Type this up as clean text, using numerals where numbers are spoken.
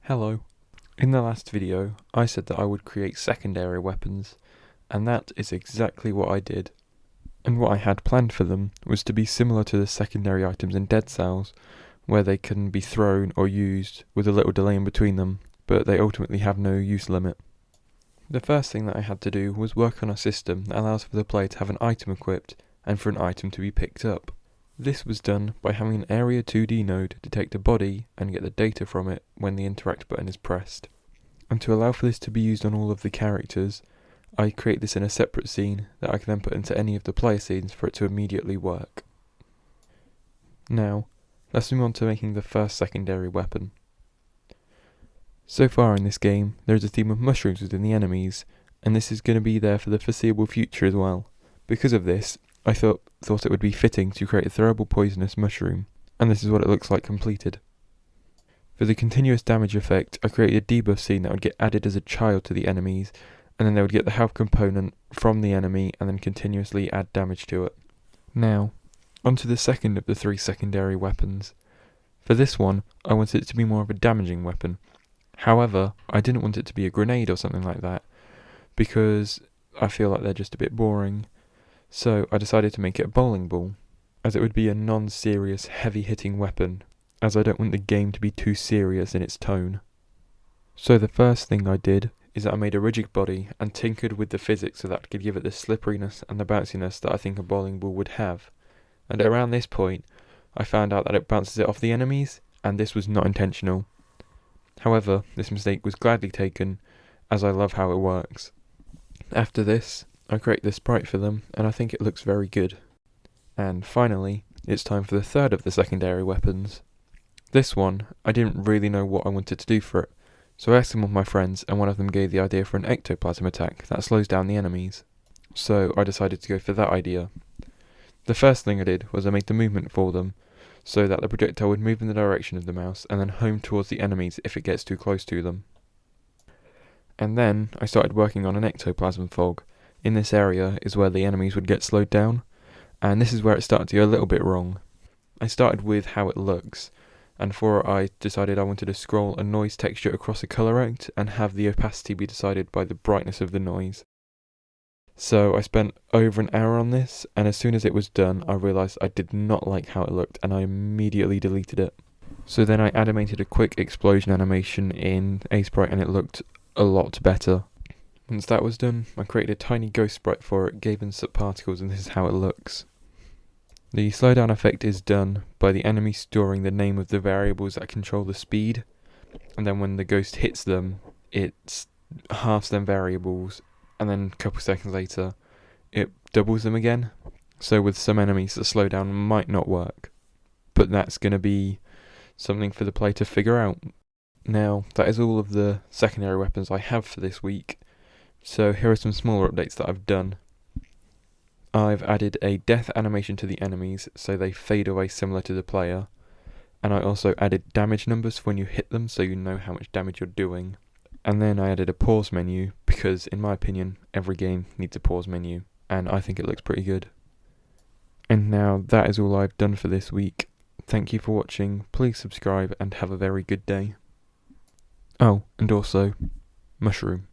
Hello. In the last video, I said that I would create secondary weapons, and that is exactly what I did. And what I had planned for them was to be similar to the secondary items in Dead Cells, where they can be thrown or used with a little delay in between them, but they ultimately have no use limit. The first thing that I had to do was work on a system that allows for the player to have an item equipped and for an item to be picked up. This was done by having an Area 2D node detect a body and get the data from it when the interact button is pressed. And to allow for this to be used on all of the characters, I create this in a separate scene that I can then put into any of the player scenes for it to immediately work. Now, let's move on to making the first secondary weapon. So far in this game, there is a theme of mushrooms within the enemies, and this is going to be there for the foreseeable future as well. Because of this, I thought it would be fitting to create a throwable poisonous mushroom, and this is what it looks like completed. For the continuous damage effect, I created a debuff scene that would get added as a child to the enemies, and then they would get the health component from the enemy and then continuously add damage to it. Now, onto the second of the three secondary weapons. For this one, I wanted it to be more of a damaging weapon. However, I didn't want it to be a grenade or something like that, because I feel like they're just a bit boring. So I decided to make it a bowling ball, as it would be a non-serious heavy-hitting weapon, as I don't want the game to be too serious in its tone. So the first thing I did is that I made a rigid body and tinkered with the physics so that I could give it the slipperiness and the bounciness that I think a bowling ball would have. And around this point, I found out that it bounces it off the enemies, and this was not intentional. However, this mistake was gladly taken, as I love how it works. After this, I create the sprite for them, and I think it looks very good. And finally, it's time for the third of the secondary weapons. This one, I didn't really know what I wanted to do for it, so I asked some of my friends, and one of them gave the idea for an ectoplasm attack that slows down the enemies. So I decided to go for that idea. The first thing I did was I made the movement for them, so that the projectile would move in the direction of the mouse and then home towards the enemies if it gets too close to them. And then I started working on an ectoplasm fog. In this area is where the enemies would get slowed down, and this is where it started to go a little bit wrong. I started with how it looks, and for it I decided I wanted to scroll a noise texture across a colour out and have the opacity be decided by the brightness of the noise. So I spent over an hour on this, and as soon as it was done I realised I did not like how it looked and I immediately deleted it. So then I animated a quick explosion animation in Sprite and it looked a lot better. Once that was done, I created a tiny ghost sprite for it, gave in subparticles, and this is how it looks. The slowdown effect is done by the enemy storing the name of the variables that control the speed, and then when the ghost hits them, it halves them variables, and then a couple seconds later, it doubles them again. So with some enemies, the slowdown might not work, but that's going to be something for the player to figure out. Now, that is all of the secondary weapons I have for this week. So here are some smaller updates that I've done. I've added a death animation to the enemies so they fade away similar to the player, and I also added damage numbers when you hit them so you know how much damage you're doing. And then I added a pause menu because in my opinion every game needs a pause menu, and I think it looks pretty good. And now that is all I've done for this week. Thank you for watching, please subscribe and have a very good day. Oh, and also, mushroom.